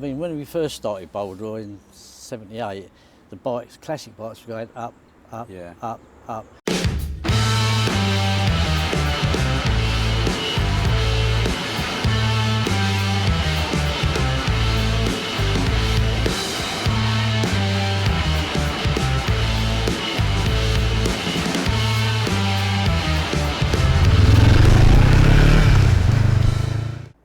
mean, when we first started Baldor in '78, the bikes, classic bikes, were going up, up, Yeah. up, up.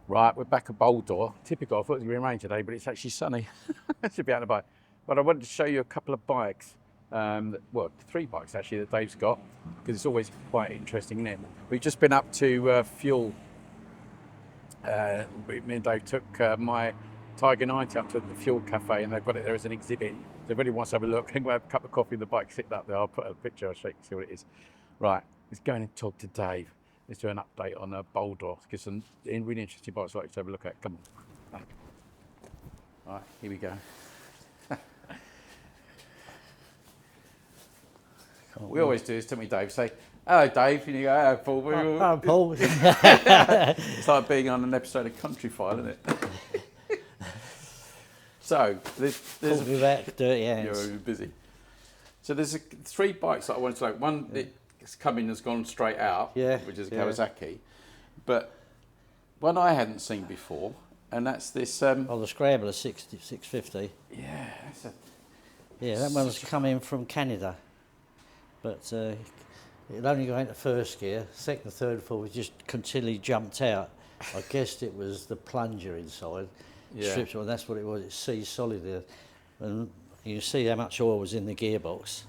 Right, we're back at Baldor. Typical, I thought it was going to be rain today, but it's actually sunny. I should be out on the bike. But I wanted to show you a couple of bikes, well, 3 bikes actually that Dave's got, because it's always quite interesting, isn't it? We've just been up to Fuel. Me and Dave took my Tiger 90 up to the Fuel Cafe, and they've got it there as an exhibit. So if anybody wants to have a look, and have a cup of coffee, the bike sit up there. I'll put a picture, I'll show you, see what it is. Right, let's go and talk to Dave. Let's do an update on Baldor. Get some really interesting bikes like to have a look at. Come on. Right, here we go. We always do this, don't we, Dave? Say, hello, Dave. And you go, hello, Paul. Oh, Paul. It's like being on an episode of Country File, isn't it? So, there's Caught me back, dirty hands. You're busy. So there's 3 bikes that I wanted to know. One, it's coming has gone straight out, which is Kawasaki. But one I hadn't seen before, and that's this. Oh, the Scrambler 650. Yeah, that's Yeah, that one's come in from Canada. But it only go into first gear. Second, third, fourth, just continually jumped out. I guessed it was the plunger inside. Stripped it, and that's what it was. It's seized solid there. And you see how much oil was in the gearbox.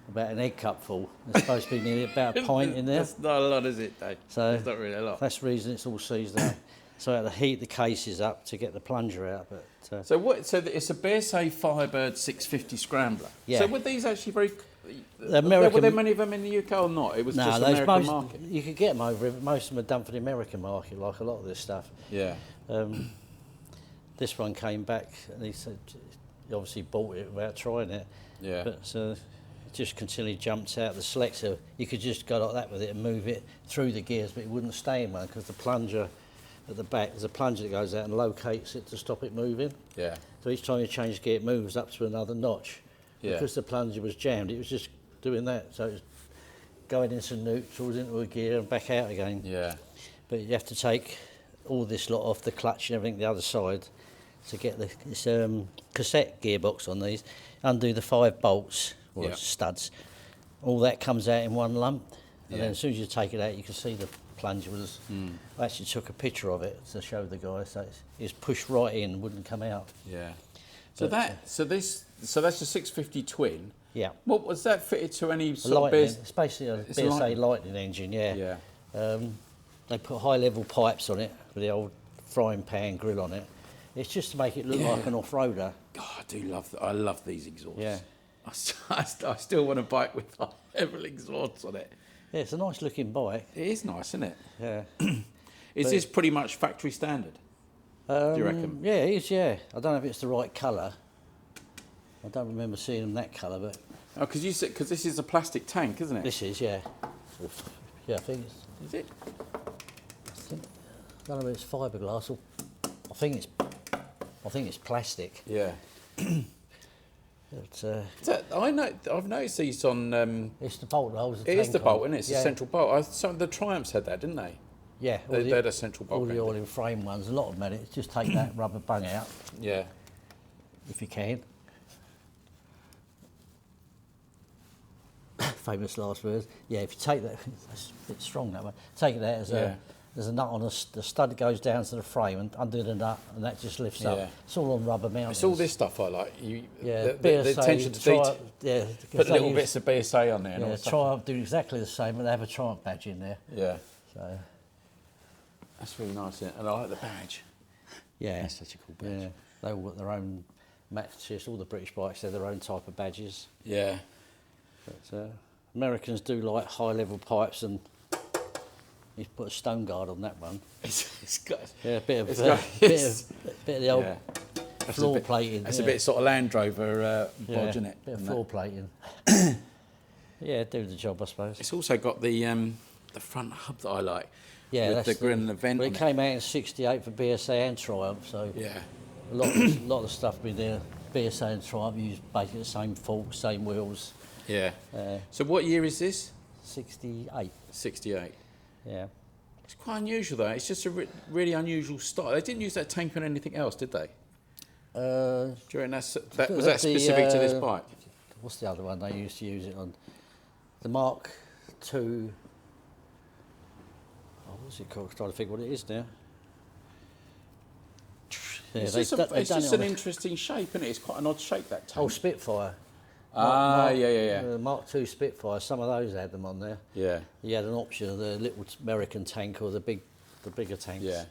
About an egg cup full. There's supposed to be nearly about a pint in there. That's not a lot, is it, Dave? So it's not really a lot. That's the reason it's all seized up. So I had to heat the cases up to get the plunger out. But So what? So it's a BSA Firebird 650 Scrambler. Yeah. So were these actually very? American, were there many of them in the UK or not? It was just those American market. You could get them over. Most of them are done for the American market, like a lot of this stuff. Yeah. This one came back, and he said he obviously bought it without trying it. Yeah. But it just continually jumped out. The selector, you could just go like that with it and move it through the gears, but it wouldn't stay in one because the plunger at the back, there's a plunger that goes out and locates it to stop it moving. Yeah. So each time you change gear, it moves up to another notch. Yeah. Because the plunger was jammed, it was just doing that. So it was going into neutrals, into a gear and back out again. Yeah. But you have to take all this lot off, the clutch and everything the other side, to get the cassette gearbox on these. Undo the 5 bolts, or studs. All that comes out in one lump. And then as soon as you take it out, you can see the plunger was... I actually took a picture of it to show the guy. So it's pushed right in, wouldn't come out. Yeah. So so that's a 650 twin. Yeah. What was that fitted to any sort Lightning. of It's basically a BSA Lightning engine, yeah. They put high-level pipes on it with the old frying pan grill on it. It's just to make it look like an off-roader. God, I do love that. I love these exhausts. Yeah. I still want a bike with high-level exhausts on it. Yeah, it's a nice-looking bike. It is nice, isn't it? Yeah. Is this pretty much factory standard? Do you reckon? Yeah, it is, yeah. I don't know if it's the right colour. I don't remember seeing them that colour, but... Oh, because this is a plastic tank, isn't it? This is, yeah. Yeah, I think it's... Is it? I don't know if it's fiberglass or... I think it's plastic. Yeah. But, I've noticed these on... it's the bolt that holds the it tank is the bolt, isn't it? It's yeah. a central bolt. Some of the Triumphs had that, didn't they? Yeah. They had a central bolt. All the oil in frame ones, a lot of them had it. Just take that rubber bung out. Yeah. If you can. Famous last words. Yeah, if you take that, it's a bit strong that one. Take that as there's a nut on the stud that goes down to the frame and undo the nut, and that just lifts up. It's all on rubber mounts. It's all this stuff I like. The BSA, attention to detail. Yeah, put little bits of BSA on there. And all Triumph do exactly the same, and they have a Triumph badge in there. Yeah. So that's really nice, and I like the badge. Yeah, that's such a cool badge. Yeah, they all got their own matches. All the British bikes have their own type of badges. Yeah. But Americans do like high-level pipes, and you put a stone guard on that one. It's got a bit of the old floor plating. That's a bit sort of Land Rover bodge, isn't it? Bit of floor plating. Yeah, do the job, I suppose. It's also got the front hub that I like. Yeah, with that's the grill and the vent. Well, it came out in '68 for BSA and Triumph, so yeah, A lot of the stuff with the BSA and Triumph use basically the same forks, same wheels. Yeah. So what year is this? 68. 68. Yeah. It's quite unusual though. It's just a really unusual style. They didn't use that tank on anything else, did they? Do you reckon was that specific to this bike? What's the other one they used to use it on? The Mark II. Oh, what's it called? I'm trying to think what it is now. Yeah, It's just an interesting shape, isn't it? It's quite an odd shape, that tank. Oh, Spitfire. Yeah. The Mark II Spitfire. Some of those had them on there. Yeah. You had an option of the little American tank or the bigger tanks. Yeah.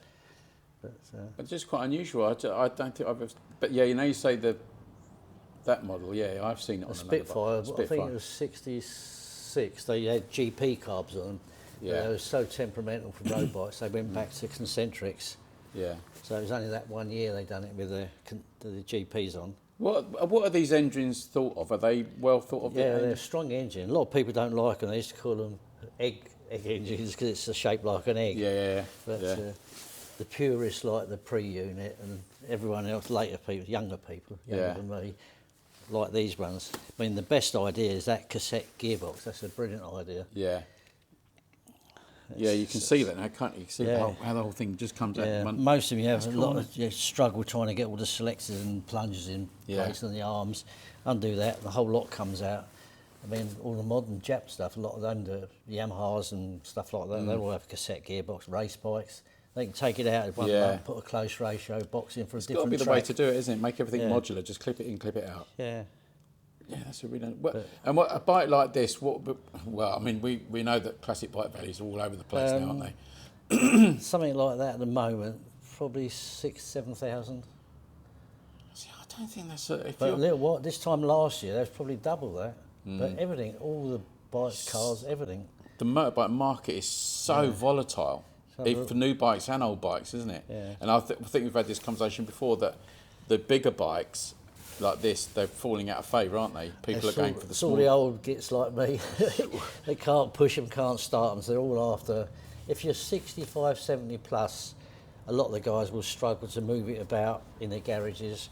But just quite unusual. I don't think I've ever... But yeah, you know, you say that model, yeah, I've seen it on Spitfire, another bike. I think it was 66. They had GP carbs on them. Yeah. They were so temperamental for road bikes, they went back to concentrics. Yeah. So it was only that 1 year they done it with the GPs on. What are these engines thought of? Are they well thought of? Yeah, they're a strong engine. A lot of people don't like them. They used to call them egg engines because it's shaped like an egg. Yeah. But the purists like the pre-unit, and everyone else, later people, younger than me, like these ones. I mean, the best idea is that cassette gearbox. That's a brilliant idea. Yeah. Yeah, you can see that now, can't you? You can see how the whole thing just comes out. Most of them have a lot of struggle trying to get all the selectors and plungers in place and the arms. Undo that, the whole lot comes out. I mean, all the modern Jap stuff, a lot of them, the Yamahas and stuff like that, they all have cassette gearbox, race bikes. They can take it out if one month, put a close ratio box in for a different track. It's got to be the way to do it, isn't it? Make everything modular, just clip it in, clip it out. Yeah. Yeah, that's a really... and what a bike like this, well, I mean, we know that classic bike values are all over the place now, aren't they? Something like that at the moment, probably 6,000–7,000. See, I don't think that's... this time last year, that's probably double that. But everything, all the bikes, cars, everything. The motorbike market is so volatile, even for new bikes and old bikes, isn't it? Yeah. And I think we've had this conversation before, that the bigger bikes like this, they're falling out of favour, aren't they? People are going for the small... all the old gits like me. They can't push them, can't start them, so they're all after... If you're 65, 70 plus, a lot of the guys will struggle to move it about in their garages,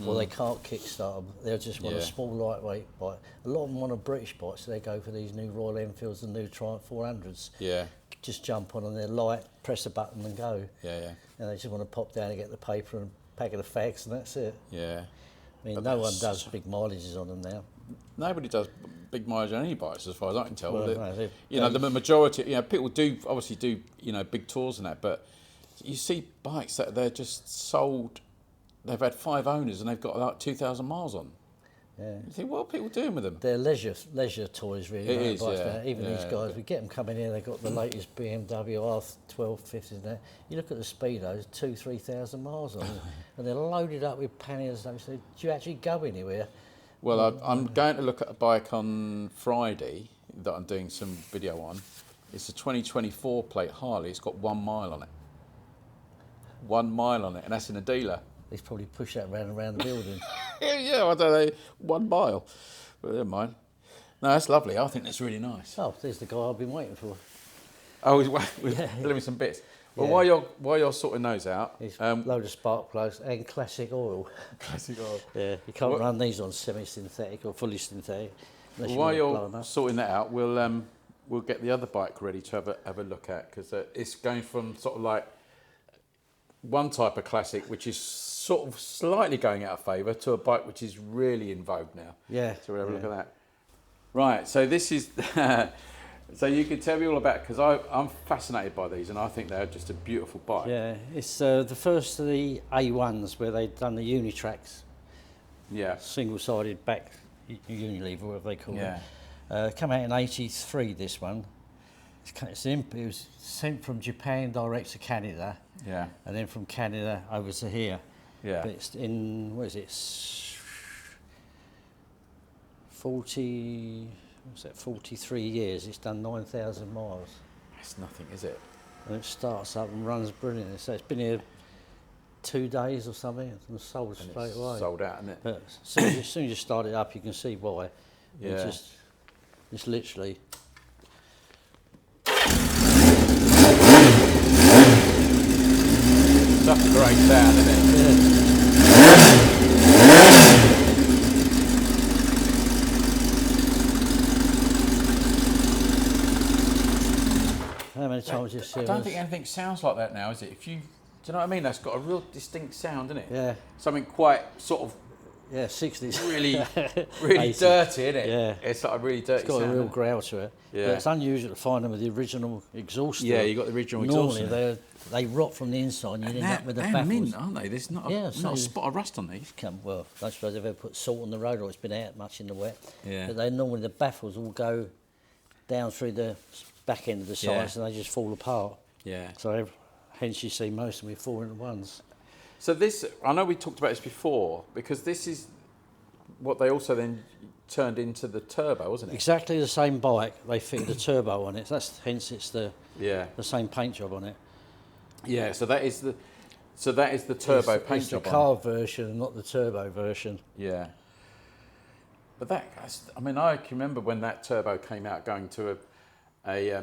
or they can't kickstart them. They just want a small, lightweight bike. A lot of them want a British bike, so they go for these new Royal Enfields and new Triumph 400s. Yeah. Just jump on and they're light, press a button and go. Yeah. And they just want to pop down and get the paper and pack of the fags, and that's it. Yeah. I mean, no one does big mileages on them now. Nobody does big mileage on any bikes, as far as I can tell. Well, the majority, people obviously do, big tours and that, but you see bikes that they're just sold. They've had 5 owners and they've got like 2,000 miles on. Yeah. You think, what are people doing with them? They're leisure toys, really. It is, Even these guys, we get them coming here. They've got the latest BMW R1250s and that. You look at the speedos, 2,000–3,000 miles on them, and they're loaded up with panniers. So do you actually go anywhere? Well, I'm going to look at a bike on Friday that I'm doing some video on. It's a 2024 plate Harley. It's got 1 mile on it. 1 mile on it, and that's in a dealer. He's probably pushed that around the building. Yeah, I don't know, 1 mile. But never mind. No, that's lovely. I think that's really nice. Oh, there's the guy I've been waiting for. Oh, he's delivering some bits. Well, while you're sorting those out... It's a load of spark plugs and classic oil. Classic oil. Yeah, you can't run these on semi-synthetic or fully synthetic. While you're sorting that out, we'll get the other bike ready to have a look at, because it's going from sort of like one type of classic, which is sort of slightly going out of favour, to a bike which is really in vogue now. Yeah. So we'll have a look at that. Right, so this is... So you can tell me all about it, because I'm fascinated by these, and I think they're just a beautiful bike. Yeah, it's the first of the A1s where they've done the unitracks. Yeah. Single-sided back Unilever, whatever they call it. Come out in '83, this one. It was sent from Japan direct to Canada. Yeah. And then from Canada over to here. Yeah. But it's in, 43 years, it's done 9,000 miles. That's nothing, is it? And it starts up and runs brilliantly. So it's been here 2 days or something, and sold straight away. Sold out, isn't it? But as soon as you start it up, you can see why. Yeah. It's literally... Such a great sound, isn't it? Yeah. just I don't think anything sounds like that now, is it? Do you know what I mean? That's got a real distinct sound, isn't it? Yeah. Something quite sort of 60s. really, really 80s. dirty, isn't it? Yeah. It's like a really dirty It's got sound. a real growl to it. Yeah. But it's unusual to find them with the original exhaust. Yeah, you got the original exhaust. Normally they rot from the inside and you end up with the baffles. mint, aren't they? There's not a spot of rust on these. Well, I don't suppose they've ever put salt on the road or it's been out much in the wet. Yeah. But normally the baffles all go down through the back end of the sides and they just fall apart. Yeah. So hence you see most of them with 4-in-1s. So this, I know we talked about this before, because this is what they also then turned into the turbo, wasn't it? Exactly the same bike, they fitted a turbo on it. Hence it's the same paint job on it. Yeah, so that is the turbo paint it's job. The carb version, not the turbo version. Yeah. But I mean, I can remember when that turbo came out, going to a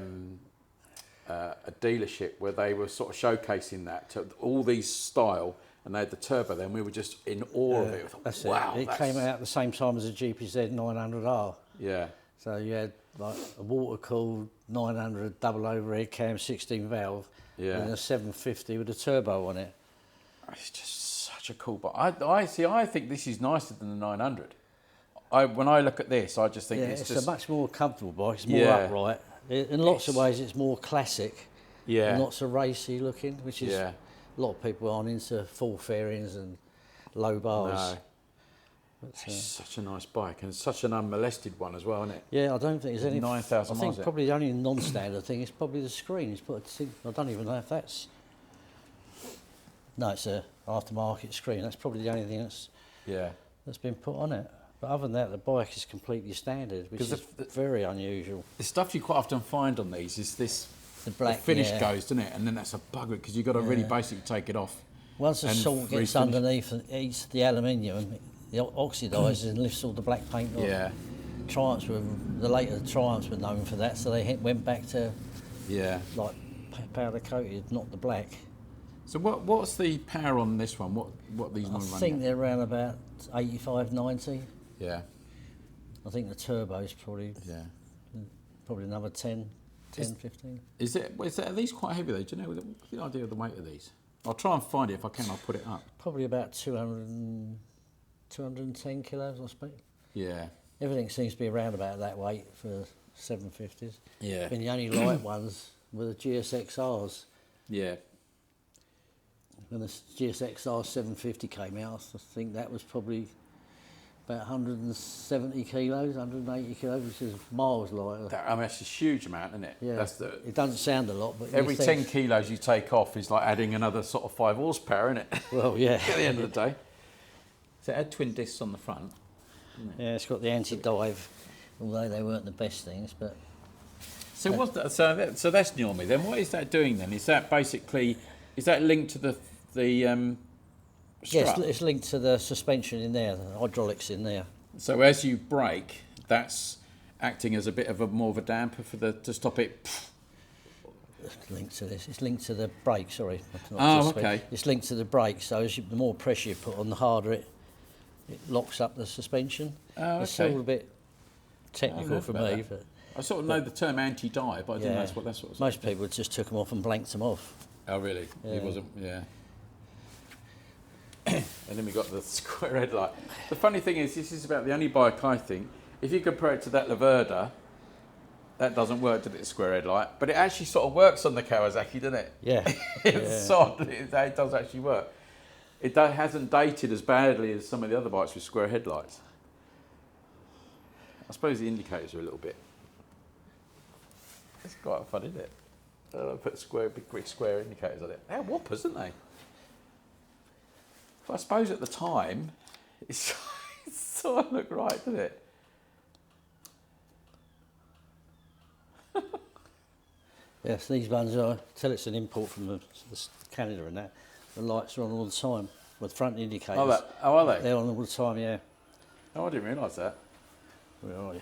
dealership where they were sort of showcasing that to all these style, and they had the turbo there, and we were just in awe of it. That's wow, it. It came out at the same time as a GPZ750R. Yeah. So you had like a water-cooled 900 double overhead cam 16 valve, and a 750 with a turbo on it. It's just such a cool bike. I think this is nicer than the 900. When I look at this, I just think it's just a much more comfortable bike. It's more upright. In lots of ways, it's more classic. Yeah. And lots of racy looking, which is a lot of people aren't into full fairings and low bars. No. But, it's such a nice bike, and such an unmolested one as well, isn't it? Yeah, I don't think there's any. 9,000 miles. I think probably the only non-standard thing is probably the screen. I don't even know if that's. No, it's a aftermarket screen. That's probably the only thing that's been put on it. But other than that, the bike is completely standard, which is very unusual. The stuff you quite often find on these is this. The black finish goes, doesn't it? And then that's a bugger because you've got to really basically take it off. Once the salt gets underneath and eats the aluminium, it oxidises and lifts all the black paint off. Yeah. The later Triumphs were known for that, so they went back to like powder coated, not the black. So what's the power on this one? What these ones I run? think they're around about 85, 90. Yeah. I think the turbo's probably another 10, 15. Are these quite heavy though? Do you know what's the idea of the weight of these? I'll try and find it if I can. I'll put it up. Probably about 210 kilos, I suppose. Yeah. Everything seems to be around about that weight for 750s. Yeah. And the only light ones were the GSXRs. Yeah. When the GSXR 750 came out, I think that was probably about 170 kilos, 180 kilos, which is miles lighter. That's a huge amount, isn't it? Yeah. It doesn't sound a lot, but every 10 kilos you take off is like adding another sort of 5 horsepower, isn't it? Well, yeah. At the end of the day. So it had twin discs on the front. Yeah, it's got the anti-dive, although they weren't the best things, but. So what's that? So that's new on me. Then what is that doing then? Is that linked to the strut? Yes, it's linked to the suspension in there, the hydraulics in there. So as you brake, that's acting as a bit of more of a damper to stop it. It's linked to this. It's linked to the brake. Sorry. Okay. It's linked to the brake. So the more pressure you put on, the harder it locks up the suspension. Oh, okay. It's all a bit technical for me, but I sort of know the term anti-dive, but I didn't know that's what. Most people just took them off and blanked them off. Oh, really? Yeah. It wasn't. Yeah. And then we got the square headlight. The funny thing is, this is about the only bike I think, if you compare it to that Laverda, that doesn't work to the square headlight, but it actually sort of works on the Kawasaki, doesn't it? Yeah. It's odd. It does actually work. It hasn't dated as badly as some of the other bikes with square headlights. I suppose the indicators are a little bit. It's quite fun, isn't it? I put big square indicators on it. They're whoppers, aren't they? But I suppose at the time, it sort of looked right, didn't it? Yes, these ones I tell it's an import from Canada and that. The lights are on all the time with front indicators. Oh, are they? They're on all the time, yeah. Oh, I didn't realise that. Where are you?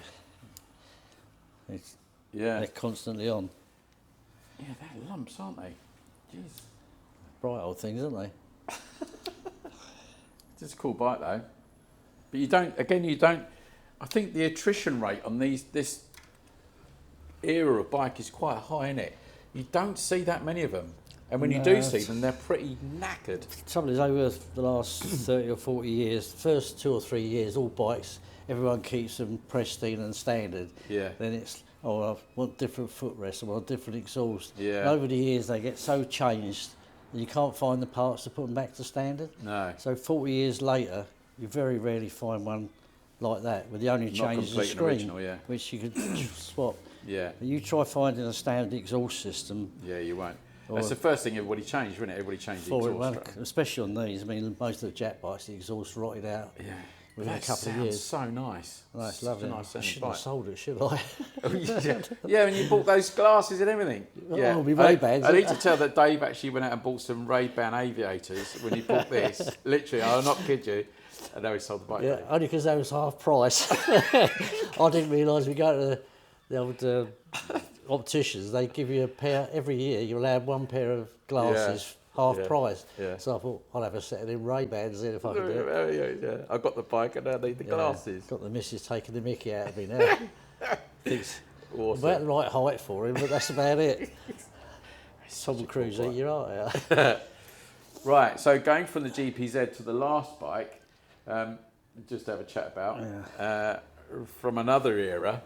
Yeah. They're constantly on. Yeah, they're lumps, aren't they? Jeez. Bright old things, aren't they? It's a cool bike though. But you don't, I think the attrition rate on this era of bike is quite high, isn't it? You don't see that many of them. And when you do see them, they're pretty knackered. The trouble is, over the last 30 or 40 years, first 2 or 3 years, all bikes, everyone keeps them pristine and standard. Yeah. Then it's, oh, I want different footrests, I want different exhaust. Yeah. And over the years, they get so changed that you can't find the parts to put them back to standard. No. So 40 years later, you very rarely find one like that, with the only change is the screen, original, yeah. which you could swap. Yeah. But you try finding a standard exhaust system. Yeah, you won't. That's the first thing everybody changed, wasn't it? Everybody changed the exhaust. Especially on these. I mean, most of the Jack bikes, the exhaust rotted out within a couple of years. So nice. Oh, it's lovely. Nice I shouldn't have sold it, should I? Yeah, and you bought those glasses and everything. Yeah. Oh, my Ray-Bans. I need to tell that Dave actually went out and bought some Ray-Ban aviators when he bought this. Literally, I'll not kid you. And now he sold the bike. Yeah, only because they was half price. I didn't realise we go to the old opticians, they give you a pair every year. You're allowed one pair of glasses, half price. Yeah. So I thought I'll have a set of them Ray-Bans then if I can do it. Yeah. I got the bike and now I need the glasses. Got the missus taking the mickey out of me now. Thinks awesome. about the right height for him, but that's about it. Tom Cruise, eat your heart out. Right, so going from the GPZ to the last bike, just to have a chat about, from another era.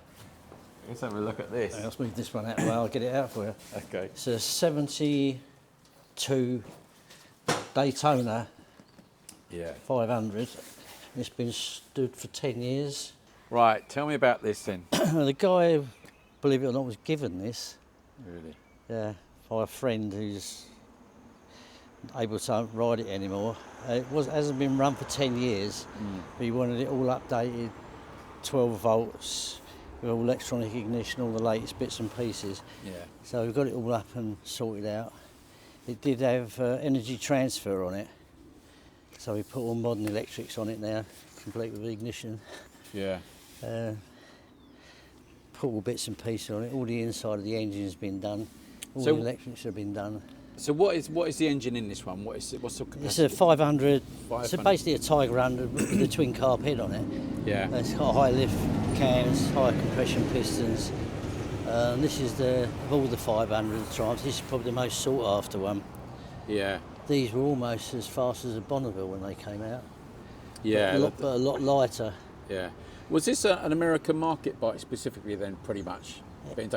Let's have a look at this. Let's move this one out. Well, I'll get it out for you. Okay. It's a 72 Daytona 500. It's been stood for 10 years. Right, tell me about this then. The guy, believe it or not, was given this. Really? Yeah, by a friend who's able to ride it anymore. It hasn't been run for 10 years, but he wanted it all updated, 12 volts, with all electronic ignition, all the latest bits and pieces. Yeah. So we've got it all up and sorted out. It did have energy transfer on it, so we put all modern electrics on it now, complete with ignition. Yeah. Put all bits and pieces on it. All the inside of the engine has been done. All So- the electrics have been done. So what is the engine in this one? What's the capacity? It's a 500. 500. So basically a Tiger 100 with a twin carb head on it. Yeah. It's got high lift cams, high compression pistons. This is of all the 500 Triumphs, this is probably the most sought after one. Yeah. These were almost as fast as a Bonneville when they came out. Yeah. But a lot lighter. Yeah. Was this an American market bike specifically then, pretty much? No, it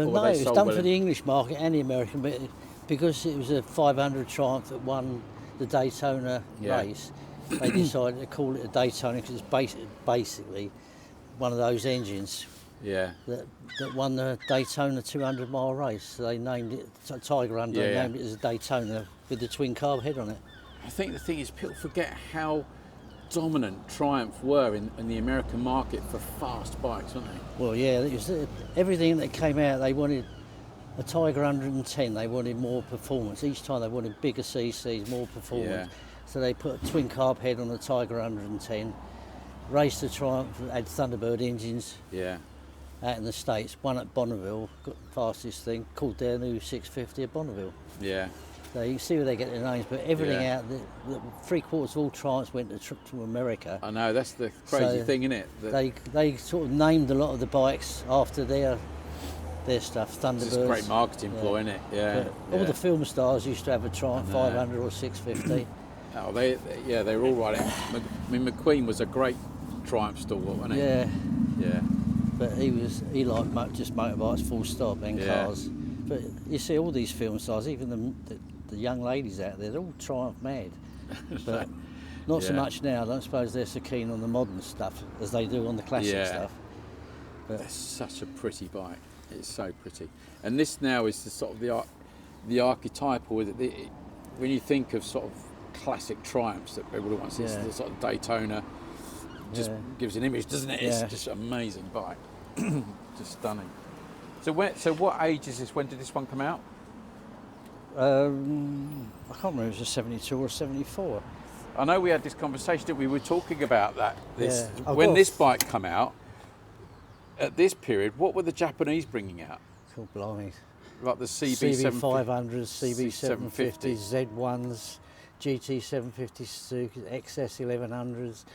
was done for the English market and the American, but because it was a 500 Triumph that won the Daytona race, they decided to call it a Daytona because it's basically one of those engines that won the Daytona 200-mile race. So they named it Tiger 100, they named it as a Daytona with the twin carb head on it. I think the thing is, people forget how dominant Triumph were in the American market for fast bikes, weren't they? Well, yeah, it was, everything that came out, they wanted a Tiger 110, they wanted more performance. Each time they wanted bigger CCs, more performance. Yeah. So they put a twin carb head on the Tiger 110, raced the Triumph, had Thunderbird engines out in the States, one at Bonneville, got the fastest thing, called their new 650 at Bonneville. Yeah. So you can see where they get their names, but everything out, the 3/4 of all Triumphs went to America. I know, that's the crazy thing, isn't it? They sort of named a lot of the bikes after their stuff, Thunderbirds. It's just a great marketing ploy, isn't it? Yeah. All the film stars used to have a Triumph 500 or 650. Oh, they were all right. I mean, McQueen was a great Triumph stalwart, wasn't he? Yeah. Yeah. But he liked just motorbikes, full stop, and cars. But you see all these film stars, even the young ladies out there, they're all Triumph mad. But not so much now. I don't suppose they're so keen on the modern stuff as they do on the classic stuff. But that's such a pretty bike. It's so pretty. And this now is the sort of the archetypal. When you think of sort of classic Triumphs that people want, it's the sort of Daytona. Just gives an image, doesn't it? It's just an amazing bike. Just stunning. So what age is this? When did this one come out? I can't remember if it was a 72 or 74. I know we had this conversation that we were talking about that. When this bike come out, at this period, what were the Japanese bringing out? Cool, blimey. Like the CB500s, CB750s, Z1s, GT750s, XS1100s.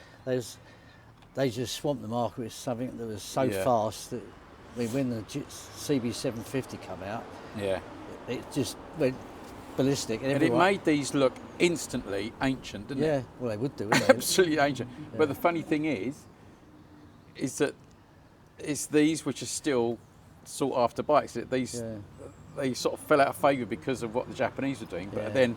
They just swamped the market with something that was so fast that when the CB750 come out, it just went ballistic. And it everyone, made these look instantly ancient, didn't it? yeah, well, they would do, wouldn't they? Absolutely ancient. Yeah. But the funny thing is that it's these which are still sought after bikes. They sort of fell out of favour because of what the Japanese were doing. But then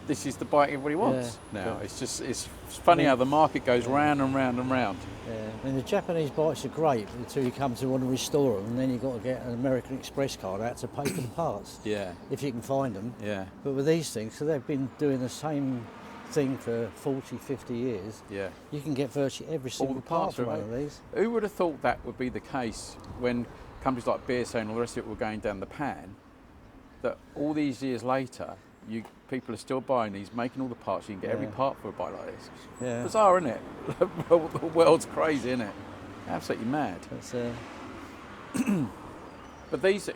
this is the bike everybody wants now. It's funny how the market goes round and round and round. Yeah, I mean, the Japanese bikes are great until you come to want to restore them, and then you've got to get an American Express card out to pay for the parts. Yeah. If you can find them. Yeah. But with these things, so they've been doing the same thing for 40, 50 years. Yeah. You can get virtually every single part from one of these. Who would have thought that would be the case when companies like BSA and all the rest of it were going down the pan, that all these years later, people are still buying these, making all the parts, you can get every part for a bike like this. Yeah. Bizarre, isn't it? The world's crazy, isn't it? Absolutely mad. But these,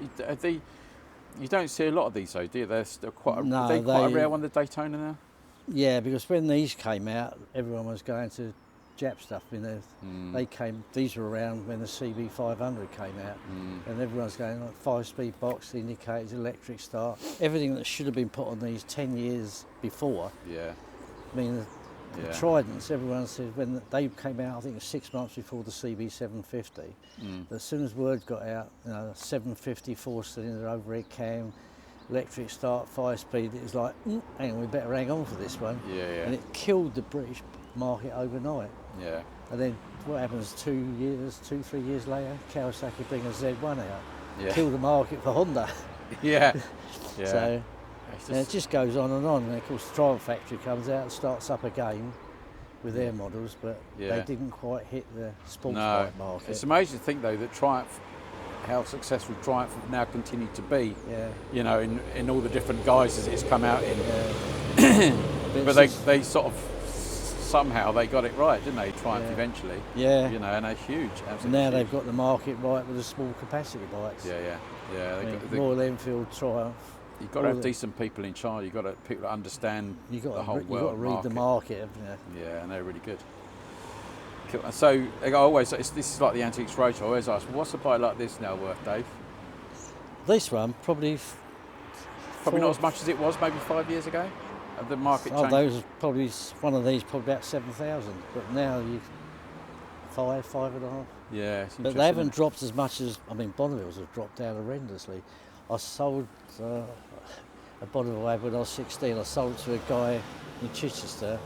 you don't see a lot of these though, do you? They're still quite quite a rare one, the Daytona now? Yeah, because when these came out, everyone was going to Jap stuff. I mean, these were around when the CB500 came out, and everyone's going like 5-speed box, indicators, electric start, everything that should have been put on these 10 years before. Yeah. I mean, the Tridents, everyone said when they came out, I think it was 6 months before the CB750. As soon as word got out, 750 4-cylinder overhead cam, electric start, 5-speed, it was like, hang on, we better hang on for this one. Yeah. And it killed the British market overnight. Yeah. And then what happens 2, 3 years later? Kawasaki bring a Z1 out, kill the market for Honda. Yeah. So it just goes on. And of course, the Triumph factory comes out and starts up again with their models, but they didn't quite hit the sports bike market. It's amazing to think though that Triumph, how successful Triumph have now continued to be. You know, in all the different guises it's come out in. But they sort of somehow they got it right, didn't they? Triumph eventually. Yeah. You know, and they're huge. And now they've got the market right with the small capacity bikes. Yeah. Royal Enfield, Triumph. You've got to have decent people in charge. You've got to people that understand the whole world. You've got to read the market, haven't you? Yeah, and they're really good. So I always, this is like the Antiques Roadshow. I always ask, what's a bike like this now worth, Dave? This one probably not as much as it was maybe 5 years ago. The market changed. Those probably one of these probably about 7,000, but now you 5.5. Yeah, but they haven't dropped as much as Bonneville's have dropped down horrendously. I sold a Bonneville when I was 16. I sold it to a guy in Chichester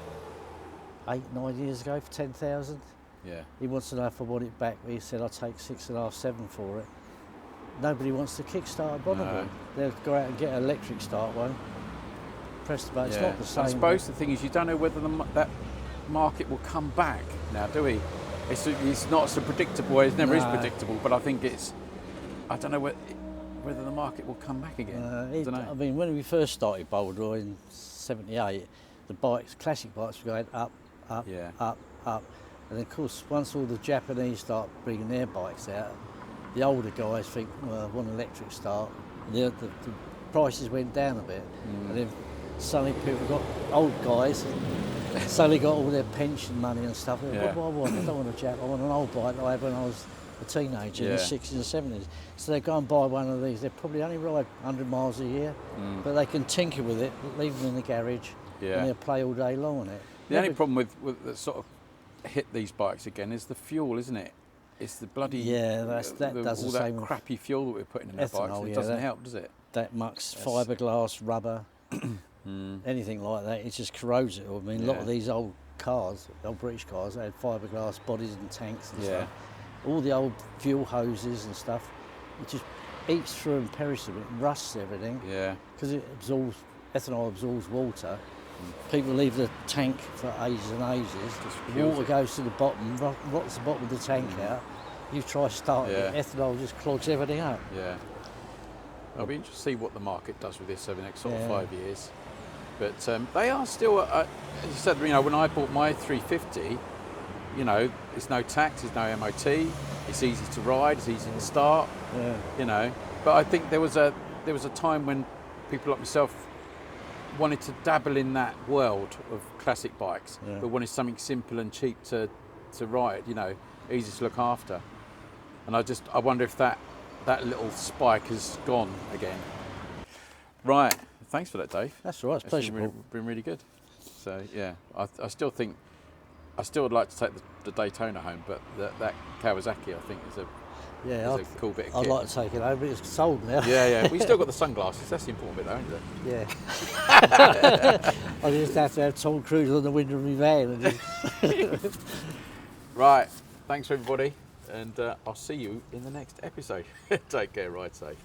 8-9 years ago for 10,000. Yeah. He wants to know if I want it back. He said I'll take 6.5, 7 for it. Nobody wants to kickstart a Bonneville. They'll go out and get an electric start one. Press the button. It's not the same. I suppose the thing is, you don't know whether that market will come back now, do we? It's not so predictable. It never is predictable. But I think I don't know whether the market will come back again. I don't know. I mean, when we first started Baldor in '78, the classic bikes were going up, up, up. And then, of course, once all the Japanese start bringing their bikes out, the older guys think, well, I want an electric start. The prices went down a bit. And then suddenly people got, old guys, suddenly got all their pension money and stuff. What do I want? I don't want a Jap, I want an old bike that I had when I was a teenager in the 60s and 70s. So they go and buy one of these. They probably only ride 100 miles a year, but they can tinker with it, leave them in the garage, and they'll play all day long on it. The only problem with the sort of hit these bikes again is the fuel, isn't it? It's the bloody that does all the same that crappy fuel that we're putting in the bikes. It doesn't help, does it? That mucks fiberglass, rubber, anything like that. It just corrodes it. I mean, a lot of these old cars, old British cars, they had fiberglass bodies and tanks and stuff. All the old fuel hoses and stuff, it just eats through and perishes a bit, rusts everything. Yeah. Because ethanol absorbs water. People leave the tank for ages and ages. The water goes to the bottom, rots the bottom of the tank out. You try starting it, ethanol just clogs everything up. Yeah. I'll be interested to see what the market does with this over the next sort of 5 years. But they are still, as you said, when I bought my 350, it's no tax, there's no MOT, it's easy to ride, it's easy to start, But I think there was a time when people like myself wanted to dabble in that world of classic bikes, but wanted something simple and cheap to ride, easy to look after. And I wonder if that little spike has gone again. Right. Thanks for that, Dave. That's all right. It's pleasure. Been really good. So yeah, I still think I still would like to take the Daytona home, but that Kawasaki I think is a cool bit of I'd kit. like to take it home, but it's sold now. Yeah. We still got the sunglasses. That's the important bit, though, isn't it? Yeah. I just have to have Tom Cruise on the window of my van. And just Right. Thanks everybody, and I'll see you in the next episode. Take care. Ride safe.